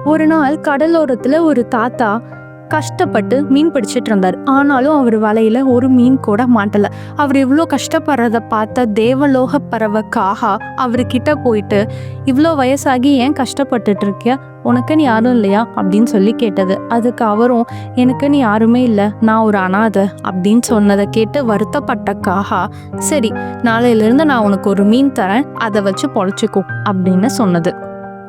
ஒரு நாள் கடலோரத்துல ஒரு தாத்தா கஷ்டப்பட்டு மீன் பிடிச்சிட்டு இருந்தார். ஆனாலும் அவர் வலையில ஒரு மீன் கூட மாட்டல. அவர் இவ்வளோ கஷ்டப்படுறத பார்த்த தேவலோக பறவை காகா அவர்கிட்ட போயிட்டு, இவ்வளோ வயசாகி ஏன் கஷ்டப்பட்டுட்டு இருக்கியா, உனக்குன்னு யாரும் இல்லையா அப்படின்னு சொல்லி கேட்டது. அதுக்கு அவரும், எனக்குன்னு யாருமே இல்லை, நான் ஒரு அனாதை அப்படின்னு சொன்னதை கேட்டு வருத்தப்பட்ட காகா, சரி நாளையிலிருந்து நான் உனக்கு ஒரு மீன் தரேன், அதை வச்சு பொழைச்சிக்கோ அப்படின்னு சொன்னது.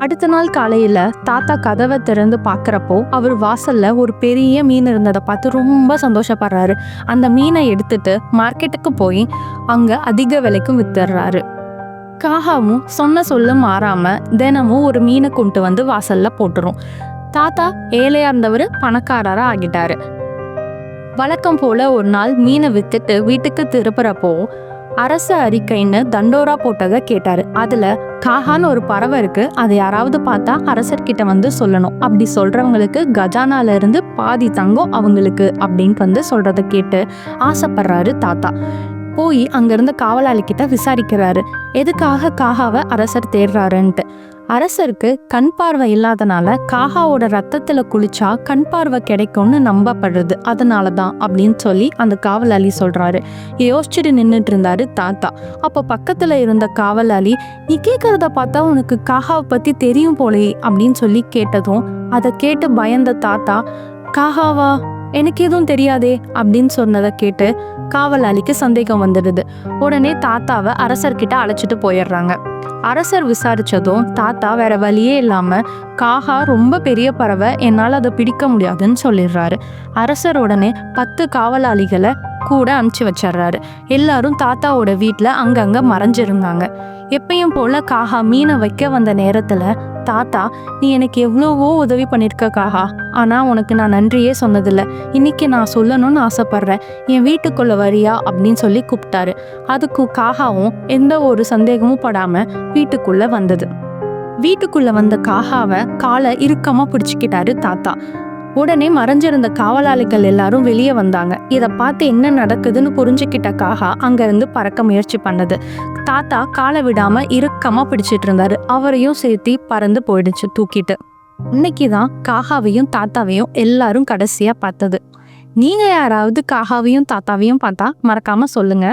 அடுத்த நாள் காலையில தாத்தா கதவை திறந்து பார்க்குறப்போ அவர் வாசல்ல ஒரு பெரிய மீன் இருந்ததை பார்த்து ரொம்ப சந்தோஷப்படுறாரு. அந்த மீனை எடுத்துட்டு மார்க்கெட்டுக்கு போய் அங்க அதிக விலைக்கும் வித்துடுறாரு. காகாவும் சொன்ன சொல்ல மாறாம தினமும் ஒரு மீனை கொண்டு வந்து வாசல்ல போட்டுரும். தாத்தா ஏழையா இருந்தவர் பணக்காரரா ஆகிட்டாரு. வழக்கம் போல ஒரு நாள் மீனை வித்துட்டு வீட்டுக்கு திருப்புறப்போ அரச அறிக்கைன்னு தண்டோரா போட்டதை கேட்டாரு. அதுல காகான்னு ஒரு பறவை இருக்கு, அதை யாராவது பார்த்தா அரசர்கிட்ட வந்து சொல்லணும், அப்படி சொல்றவங்களுக்கு கஜானால இருந்து பாதி தங்கம் அவங்களுக்கு அப்படின்ட்டு வந்து சொல்றதை கேட்டு ஆசைப்படுறாரு தாத்தா. போய் அங்கிருந்த காவலாளி கிட்ட விசாரிக்கிறாரு, எதுக்காக காகாவை அரசர் தேடுறாருன்ட்டு. அரசருக்கு கண் பார்வை இல்லாதனால காகாவோட ரத்தத்துல குளிச்சா கண் பார்வை கிடைக்கும்னு நம்பப்படுறது, அதனாலதான் அப்படின்னு சொல்லி அந்த காவலாளி சொல்றாரு. யோசிச்சுட்டு நின்றுட்டு இருந்தாரு தாத்தா. அப்ப பக்கத்துல இருந்த காவலாளி, நீ கேட்கறத பார்த்தா உனக்கு காகாவை பத்தி தெரியும் போலே அப்படின்னு சொல்லி கேட்டதும் அதை கேட்டு பயந்த தாத்தா, காகாவா, எனக்கு எதுவும் தெரியாதே அப்படின்னு சொன்னதை கேட்டு காவலாளிக்கு சந்தேகம் வந்துடுது. உடனே தாத்தாவை அரசர்கிட்ட அழைச்சிட்டு போயிடுறாங்க. அரசர் விசாரிச்சதும் தாத்தா வேற வழியே இல்லாம, காகா ரொம்ப பெரிய பறவை, என்னால் அதை பிடிக்க முடியாதுன்னு சொல்லிடுறாரு. அரசர் உடனே 10 காவலாளிகளை கூட அனுப்பிச்சு வச்சிடுறாரு. எல்லாரும் தாத்தாவோட வீட்டில் அங்கங்க மறைஞ்சிருந்தாங்க. எப்பயும் போல காகா மீனை வைக்க வந்த நேரத்துல தாத்தா, நீ எனக்கு எவ்வளவோ உதவி பண்ணிருக்க காகா, ஆனா உனக்கு நான் நன்றியே சொன்னதில்லை, இன்னைக்கு நான் சொல்லணும்னு ஆசைப்படுறேன், என் வீட்டுக்குள்ள வரியா அப்படின்னு சொல்லி கூப்பிட்டாரு. அதுக்கும் காகாவும் எந்த ஒரு சந்தேகமும் படாம வீட்டுக்குள்ள வந்தது. வீட்டுக்குள்ள வந்த காகாவை காலை இறுக்கமா பிடிச்சிக்கிட்டாரு தாத்தா. உடனே மறைஞ்சிருந்த காவலாளிகள் எல்லாரும் வெளியே வந்தாங்க. இதை பார்த்து என்ன நடக்குதுன்னு புரிஞ்சுக்கிட்ட காகா அங்கிருந்து பறக்க முயற்சி பண்ணது. தாத்தா காலை விடாம இறுக்கமா பிடிச்சிட்டு இருந்தாரு. அவரையும் சேர்த்து பறந்து போயிடுச்சு தூக்கிட்டு. இன்னைக்குதான் காகாவையும் தாத்தாவையும் எல்லாரும் கடைசியா பார்த்தது. நீங்க யாராவது காகாவையும் தாத்தாவையும் பார்த்தா மறக்காம சொல்லுங்க.